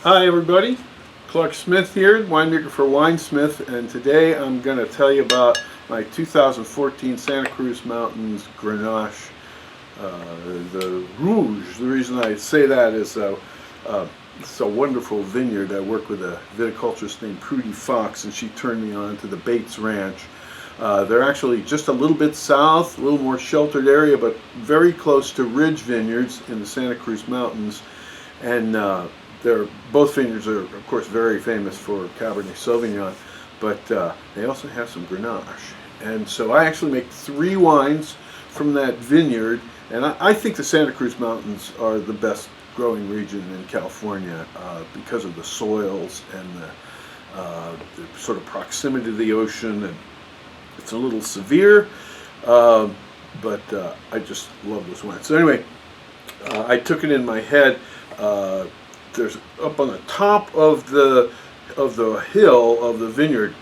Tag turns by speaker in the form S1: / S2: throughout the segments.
S1: Hi everybody, Clark Smith here, winemaker for WineSmith, and today I'm going to tell you about my 2014 Santa Cruz Mountains Grenache. The Rouge. The reason I say that is it's a wonderful vineyard. I work with a viticulturist named Prudy Fox, and she turned me on to the Bates Ranch. They're actually just a little bit south, a little more sheltered area, but very close to Ridge Vineyards in the Santa Cruz Mountains. And both vineyards are, of course, very famous for Cabernet Sauvignon, but they also have some Grenache. And so I actually make 3 wines from that vineyard, and I think the Santa Cruz Mountains are the best growing region in California because of the soils and the sort of proximity to the ocean. And it's a little severe, but I just love this wine. So anyway, I took it in my head. There's up on the top of the hill of the vineyard,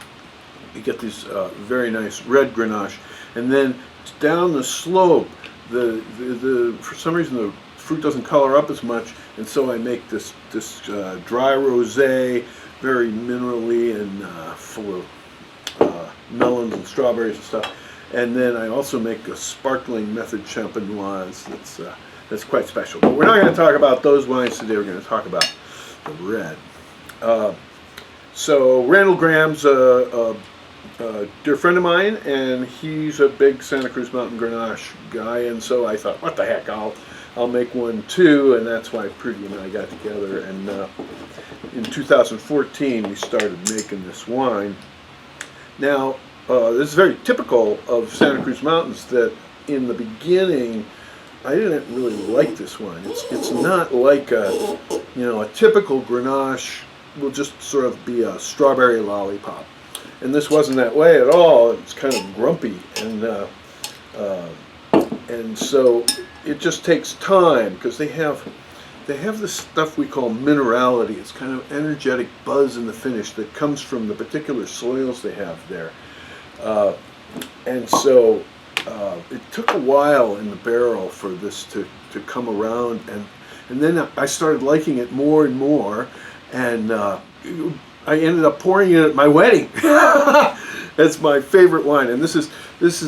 S1: you get these very nice red Grenache, and then down the slope, for some reason the fruit doesn't color up as much, and so I make this dry rosé, very minerally and full of melons and strawberries and stuff. And then I also make a sparkling method champenoise that's quite special. But we're not going to talk about those wines today. We're going to talk about the red. So Randall Graham's a dear friend of mine, and he's a big Santa Cruz Mountain Grenache guy, and so I thought, what the heck, I'll make one too, and that's why Prudy and I got together, and in 2014 we started making this wine. Now, this is very typical of Santa Cruz Mountains, that in the beginning I didn't really like this wine. It's not like a typical Grenache will just sort of be a strawberry lollipop, and this wasn't that way at all. It's kind of grumpy, and so it just takes time, because they have this stuff we call minerality. It's kind of energetic buzz in the finish that comes from the particular soils they have there, and so it took a while in the barrel for this to come around, and then I started liking it more and more, and I ended up pouring it at my wedding. That's my favorite wine, and this is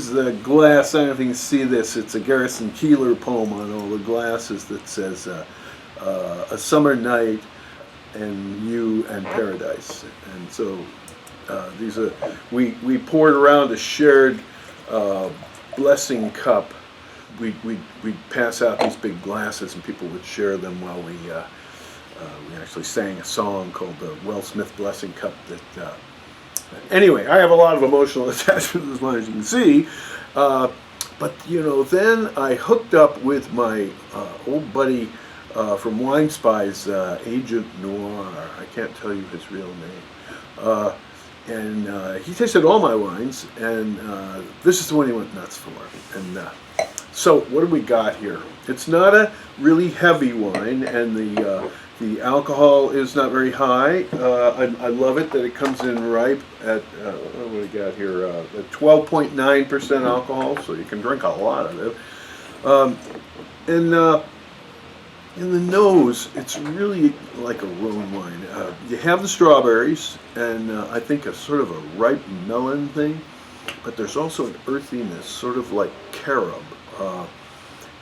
S1: the glass. I don't know if you can see this. It's a Garrison Keillor poem on all the glasses that says a summer night and you and paradise. And so these are we poured around a shared blessing cup. We'd pass out these big glasses, and people would share them while we actually sang a song called the WineSmith Blessing Cup. That anyway, I have a lot of emotional attachment to this wine, as you can see. But then I hooked up with my old buddy from Wine Spies, Agent Noir. I can't tell you his real name. And he tasted all my wines, and this is the one he went nuts for. And so what do we got here? It's not a really heavy wine, and the alcohol is not very high. I love it that it comes in ripe at what do we got here? At 12.9% alcohol, so you can drink a lot of it. And in the nose, it's really like a Rhone wine. You have the strawberries, and I think a sort of a ripe melon thing, but there's also an earthiness, sort of like carob,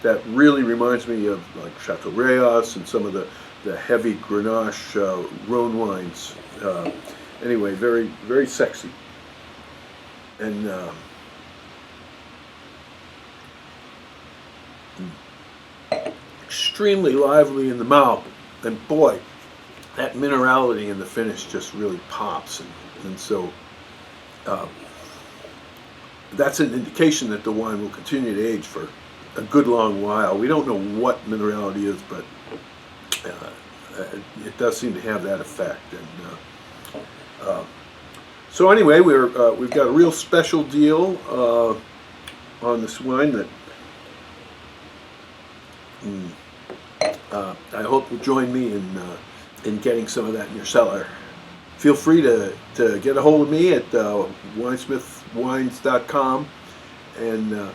S1: that really reminds me of like Chateau Reyes and some of the heavy Grenache Rhone wines. Anyway, very, very sexy. And extremely lively in the mouth, and boy, that minerality in the finish just really pops, and so that's an indication that the wine will continue to age for a good long while. We don't know what minerality is, but it does seem to have that effect. And so anyway, we've got a real special deal on this wine that I hope will join me in getting some of that in your cellar. Feel free to get a hold of me at WineSmithWines.com, and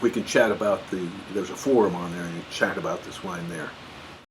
S1: we can chat about there's a forum on there, and you chat about this wine there.